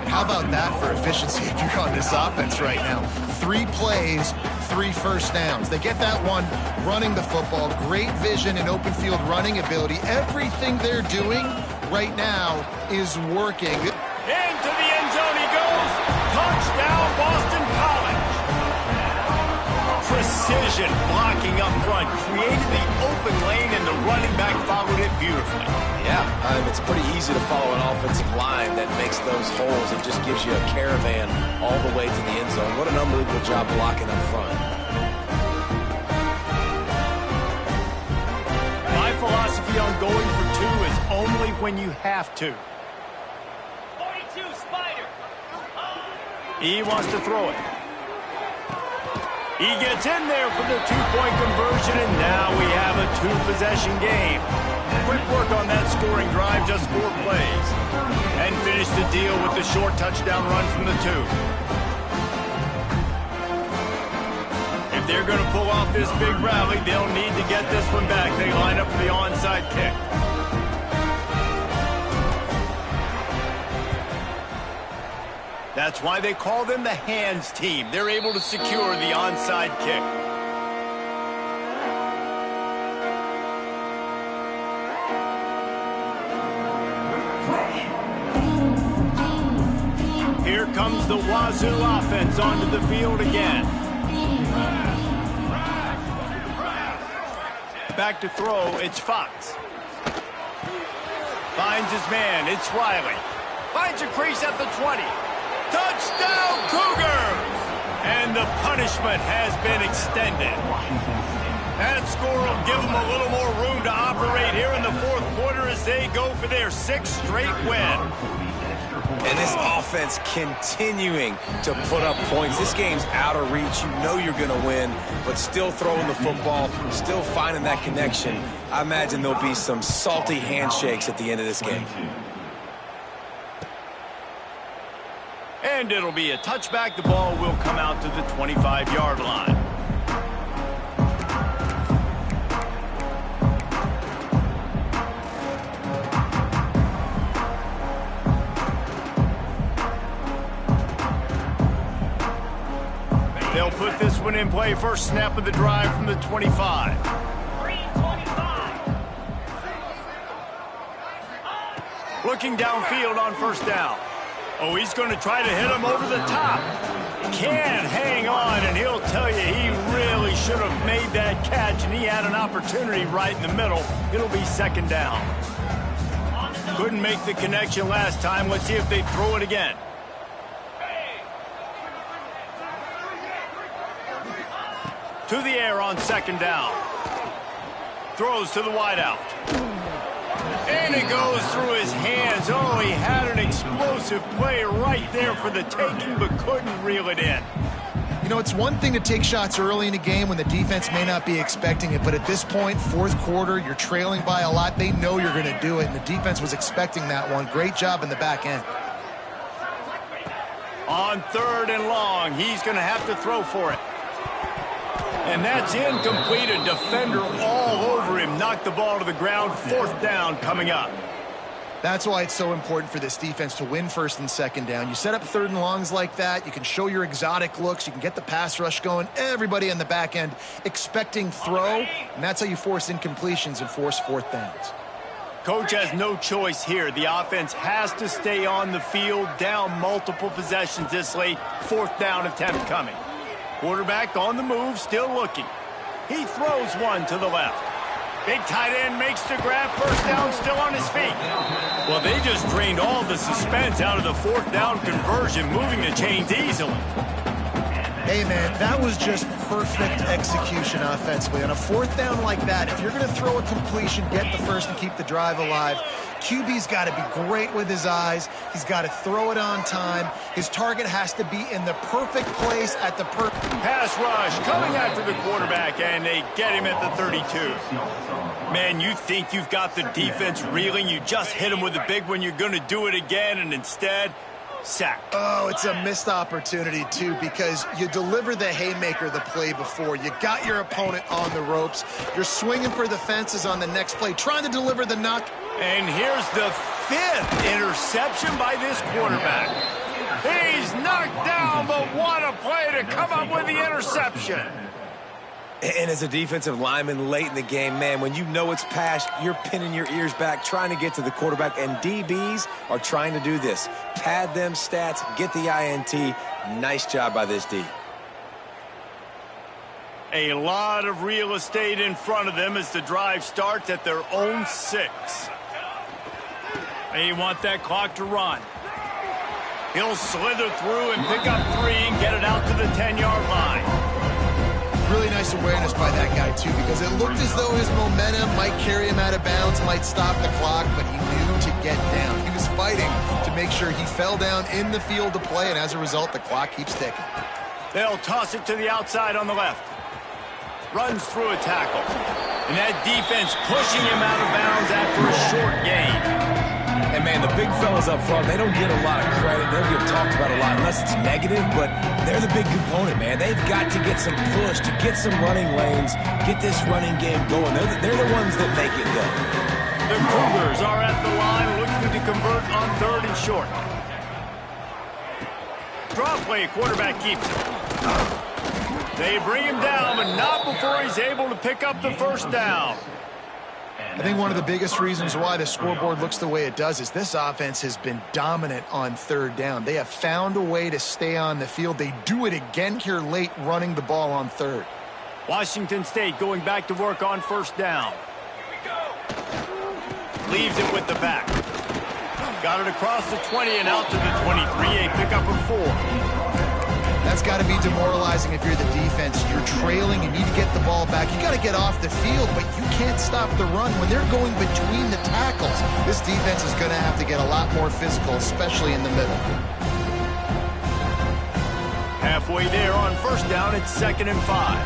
How about that for efficiency if you're on this offense right now? 3 plays, 3 first downs. They get that one running the football, great vision and open field running ability. Everything they're doing right now is working. Into the end zone he goes. Touchdown, Boston College. Precision blocking up front, created the open lane, and the running back followed it beautifully. Yeah, it's pretty easy to follow an offensive line that makes those holes and just gives you a caravan all the way to the end zone. What an unbelievable job blocking up front. My philosophy on going for 2 is only when you have to. 42 Spider. He wants to throw it. He gets in there for the 2-point conversion, and now we have a 2-possession game. Quick work on that scoring drive, just 4 plays. And finish the deal with the short touchdown run from the 2. If they're going to pull off this big rally, they'll need to get this one back. They line up for the onside kick. That's why they call them the hands team. They're able to secure the onside kick. Here comes the Wazoo offense onto the field again. Back to throw, it's Fox. Finds his man, it's Riley. Finds a crease at the 20. Touchdown, Cougars! And the punishment has been extended. That score will give them a little more room to operate here in the 4th quarter as they go for their 6th straight win. And this offense continuing to put up points. This game's out of reach. You know you're going to win, but still throwing the football, still finding that connection. I imagine there'll be some salty handshakes at the end of this game. And it'll be a touchback. The ball will come out to the 25-yard line. They'll put this one in play. First snap of the drive from the 25. 325. Looking downfield on first down. Oh, he's going to try to hit him over the top. Can't hang on, and he'll tell you he really should have made that catch, and he had an opportunity right in the middle. It'll be 2nd down. Couldn't make the connection last time. Let's see if they throw it again. To the air on 2nd down. Throws to the wideout. And it goes through his hands. Oh, he had an explosive play right there for the taking, but couldn't reel it in. You know, it's one thing to take shots early in a game when the defense may not be expecting it, but at this point, 4th quarter, you're trailing by a lot. They know you're going to do it, and the defense was expecting that one. Great job in the back end. On 3rd and long, he's going to have to throw for it. And that's incomplete. A defender all over him. Knocked the ball to the ground. 4th down coming up. That's why it's so important for this defense to win 1st and 2nd down. You set up 3rd and longs like that. You can show your exotic looks. You can get the pass rush going. Everybody in the back end expecting throw. And that's how you force incompletions and force 4th downs. Coach has no choice here. The offense has to stay on the field, down multiple possessions this late. 4th down attempt coming. Quarterback on the move, still looking. He throws one to the left. Big tight end makes the grab. 1st down, still on his feet. Well, they just drained all the suspense out of the 4th down conversion, moving the chains easily. Hey, man, that was just perfect execution offensively. On a fourth down like that, if you're going to throw a completion, get the first and keep the drive alive, QB's got to be great with his eyes. He's got to throw it on time. His target has to be in the perfect place at the perfect... Pass rush coming after the quarterback, and they get him at the 32. Man, you think you've got the defense reeling. You just hit him with a big one. You're going to do it again, and instead... sack. Oh, it's a missed opportunity, too, because you deliver the haymaker the play before. You got your opponent on the ropes. You're swinging for the fences on the next play, trying to deliver the knock. And here's the 5th interception by this quarterback. He's knocked down, but what a play to come up with the interception. And as a defensive lineman late in the game, man, when you know it's past, you're pinning your ears back, trying to get to the quarterback, and DBs are trying to do this. Pad them stats, get the INT. Nice job by this D. A lot of real estate in front of them as the drive starts at their own 6. They want that clock to run. He'll slither through and pick up 3 and get it out to the 10-yard line. Really nice awareness by that guy, too, because it looked as though his momentum might carry him out of bounds, might stop the clock, but he knew to get down. He was fighting to make sure he fell down in the field to play, and as a result, the clock keeps ticking. They'll toss it to the outside on the left. Runs through a tackle. And that defense pushing him out of bounds after a short gain. And, man, the big fellas up front, they don't get a lot of credit. They don't get talked about a lot unless it's negative, but they're the big component, man. They've got to get some push, to get some running lanes, get this running game going. They're the ones that make it go. The Cougars are at the line looking to convert on 3rd and short. Draw play, quarterback keeps it. They bring him down, but not before he's able to pick up the first down. I think one of the biggest reasons why the scoreboard looks the way it does is this offense has been dominant on 3rd down. They have found a way to stay on the field. They do it again here late, running the ball on 3rd. Washington State going back to work on 1st down. Leaves it with the back. Got it across the 20 and out to the 23. A pickup of 4. That's got to be demoralizing if you're the defense. You're trailing, you need to get the ball back. You got to get off the field, but you can't stop the run when they're going between the tackles. This defense is going to have to get a lot more physical, especially in the middle. Halfway there on 1st down, it's 2nd and 5.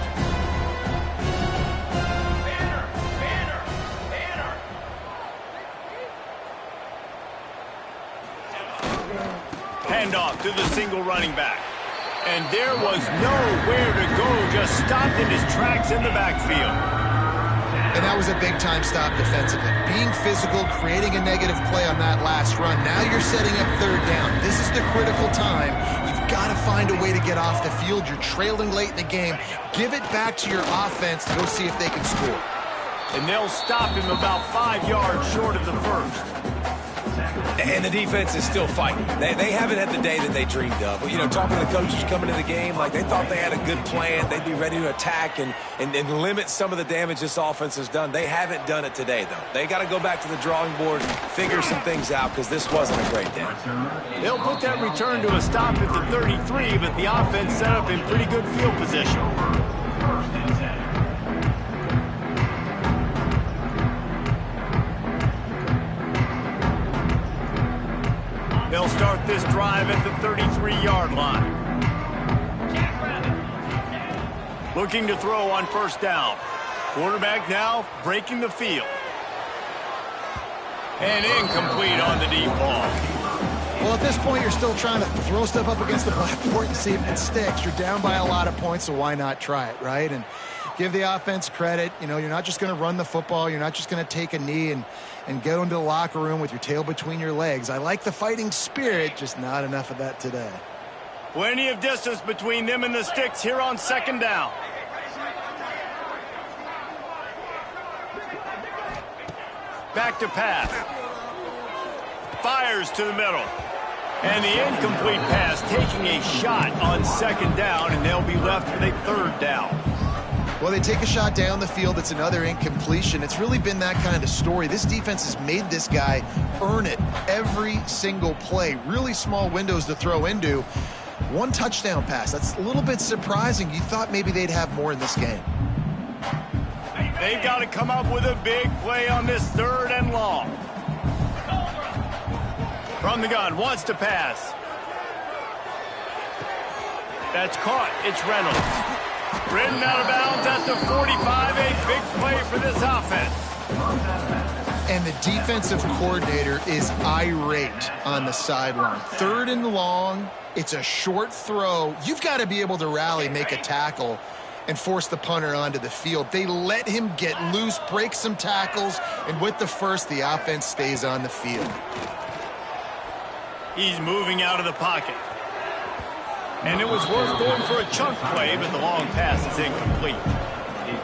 Handoff to the single running back. And there was nowhere to go, just stopped in his tracks in the backfield. And that was a big-time stop defensively. Being physical, creating a negative play on that last run. Now you're setting up 3rd down. This is the critical time. You've got to find a way to get off the field. You're trailing late in the game. Give it back to your offense to go see if they can score. And they'll stop him about 5 yards short of the 1st. And the defense is still fighting. They haven't had the day that they dreamed of. You know, talking to the coaches coming into the game, like they thought they had a good plan. They'd be ready to attack and limit some of the damage this offense has done. They haven't done it today, though. They got to go back to the drawing board, figure some things out, because this wasn't a great day. They'll put that return to a stop at the 33, but the offense set up in pretty good field position. They'll start this drive at the 33-yard line. Looking to throw on 1st down. Quarterback now breaking the field. And incomplete on the deep ball. Well, at this point, you're still trying to throw stuff up against the blackboard and see if it sticks. You're down by a lot of points, so why not try it, right? And give the offense credit. You know, you're not just going to run the football. You're not just going to take a knee and go into the locker room with your tail between your legs. I like the fighting spirit, just not enough of that today. Plenty of distance between them and the sticks here on 2nd down. Back to pass. Fires to the middle. And the incomplete pass taking a shot on 2nd down, and they'll be left with a 3rd down. Well, they take a shot down the field. It's another incompletion. It's really been that kind of story. This defense has made this guy earn it every single play. Really small windows to throw into. One touchdown pass. That's a little bit surprising. You thought maybe they'd have more in this game. They've got to come up with a big play on this 3rd and long. From the gun, wants to pass. That's caught. It's Reynolds. Ridden out of bounds at the 45. A big play for this offense. And the defensive coordinator is irate on the sideline. 3rd and long. It's a short throw. You've got to be able to rally, make a tackle, and force the punter onto the field. They let him get loose, break some tackles, and with the first, the offense stays on the field. He's moving out of the pocket. And it was worth going for a chunk play, but the long pass is incomplete.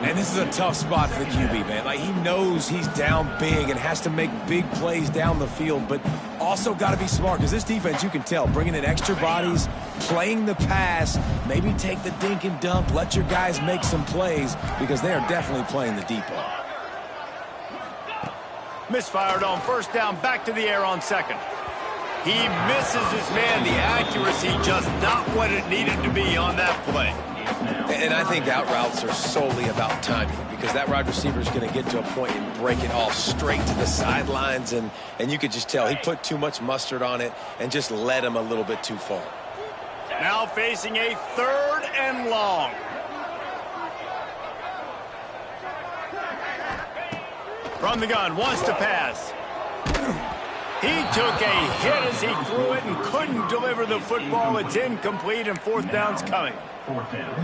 And this is a tough spot for the QB, man. Like, he knows he's down big and has to make big plays down the field, but also got to be smart, because this defense, you can tell, bringing in extra bodies, playing the pass, maybe take the dink and dunk, let your guys make some plays, because they are definitely playing the deep ball. Misfired on 1st down, back to the air on 2nd. He misses his man. The accuracy just not what it needed to be on that play. And I think out routes are solely about timing, because that wide receiver is going to get to a point and break it all straight to the sidelines, and you could just tell he put too much mustard on it and just led him a little bit too far. Now facing a 3rd and long. From the gun, wants to pass. He took a hit as he threw it and couldn't deliver the football. It's incomplete, and 4th down's coming.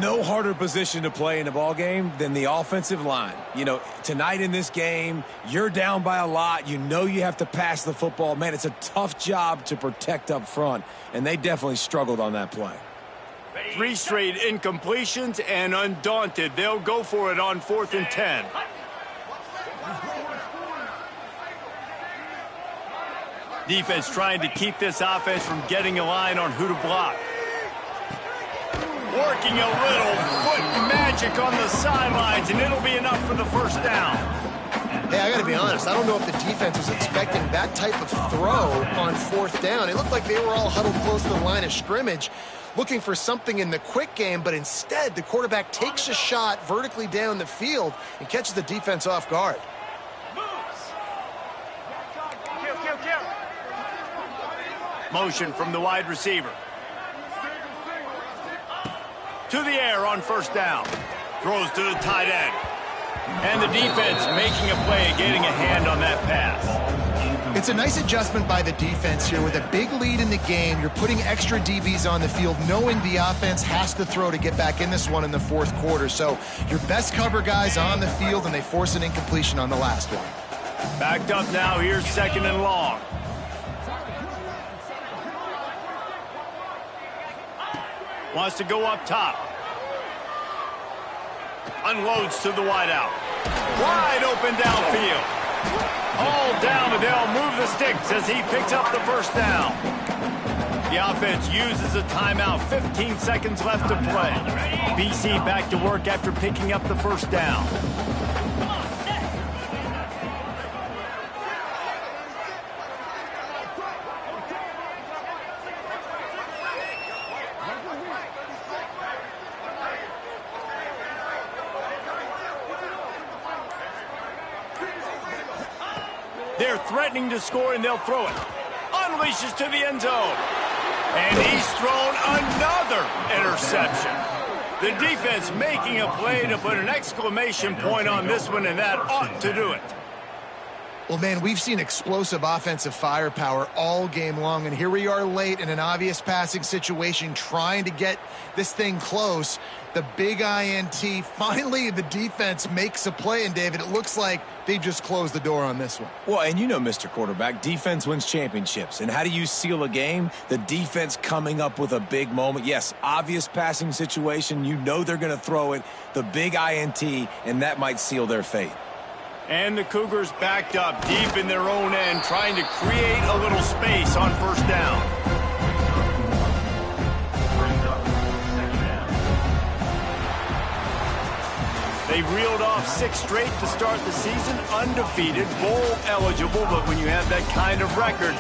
No harder position to play in a ball game than the offensive line. You know, tonight in this game, you're down by a lot. You know you have to pass the football. Man, it's a tough job to protect up front, and they definitely struggled on that play. 3 straight incompletions, and undaunted, they'll go for it on 4th and 10. Defense trying to keep this offense from getting a line on who to block. Working a little foot magic on the sidelines, and it'll be enough for the 1st down. Hey, I got to be honest. I don't know if the defense was expecting that type of throw on 4th down. It looked like they were all huddled close to the line of scrimmage, looking for something in the quick game, but instead the quarterback takes a shot vertically down the field and catches the defense off guard. Motion from the wide receiver. To the air on 1st down. Throws to the tight end. And the defense making a play, getting a hand on that pass. It's a nice adjustment by the defense here. With a big lead in the game, you're putting extra DBs on the field, knowing the offense has to throw to get back in this one in the 4th quarter. So your best cover guys on the field, and they force an incompletion on the last one. Backed up now, here's 2nd and long. Wants to go up top. Unloads to the wideout. Wide open downfield. All down, and they'll move the sticks as he picks up the 1st down. The offense uses a timeout. 15 seconds left to play. BC back to work after picking up the 1st down. They're threatening to score, and they'll throw it. Unleashes to the end zone. And he's thrown another interception. The defense making a play to put an exclamation point on this one, and that ought to do it. Well, man, we've seen explosive offensive firepower all game long, and here we are late in an obvious passing situation trying to get this thing close. The big INT, finally the defense makes a play, and David, it looks like they just closed the door on this one. Well, and you know, Mr. Quarterback, defense wins championships. And how do you seal a game? The defense coming up with a big moment. Yes, obvious passing situation. You know they're going to throw it. The big INT, and that might seal their fate. And the Cougars backed up deep in their own end, trying to create a little space on 1st down. They reeled off 6 straight to start the season, undefeated, bowl eligible, but when you have that kind of record,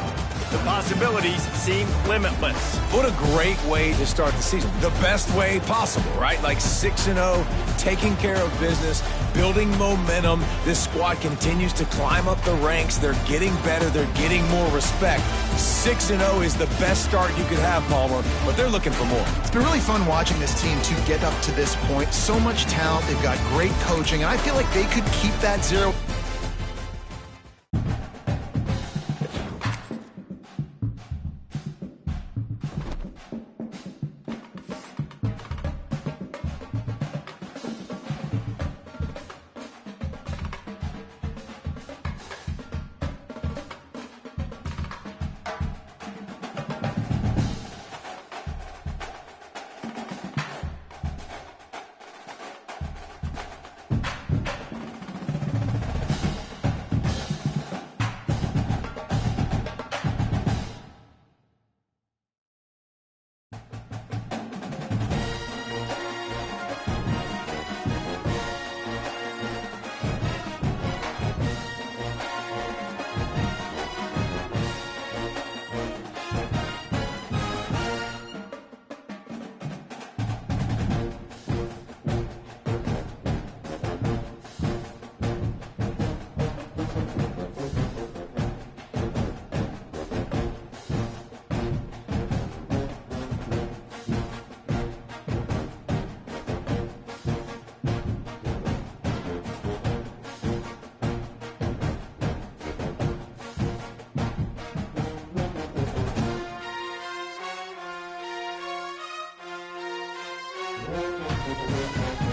the possibilities seem limitless. What a great way to start the season. The best way possible, right? Like 6-0, taking care of business, building momentum. This squad continues to climb up the ranks. They're getting better. They're getting more respect. 6-0 is the best start you could have, Palmer, but they're looking for more. It's been really fun watching this team to get up to this point. So much talent. They've got great coaching, and I feel like they could keep that 0.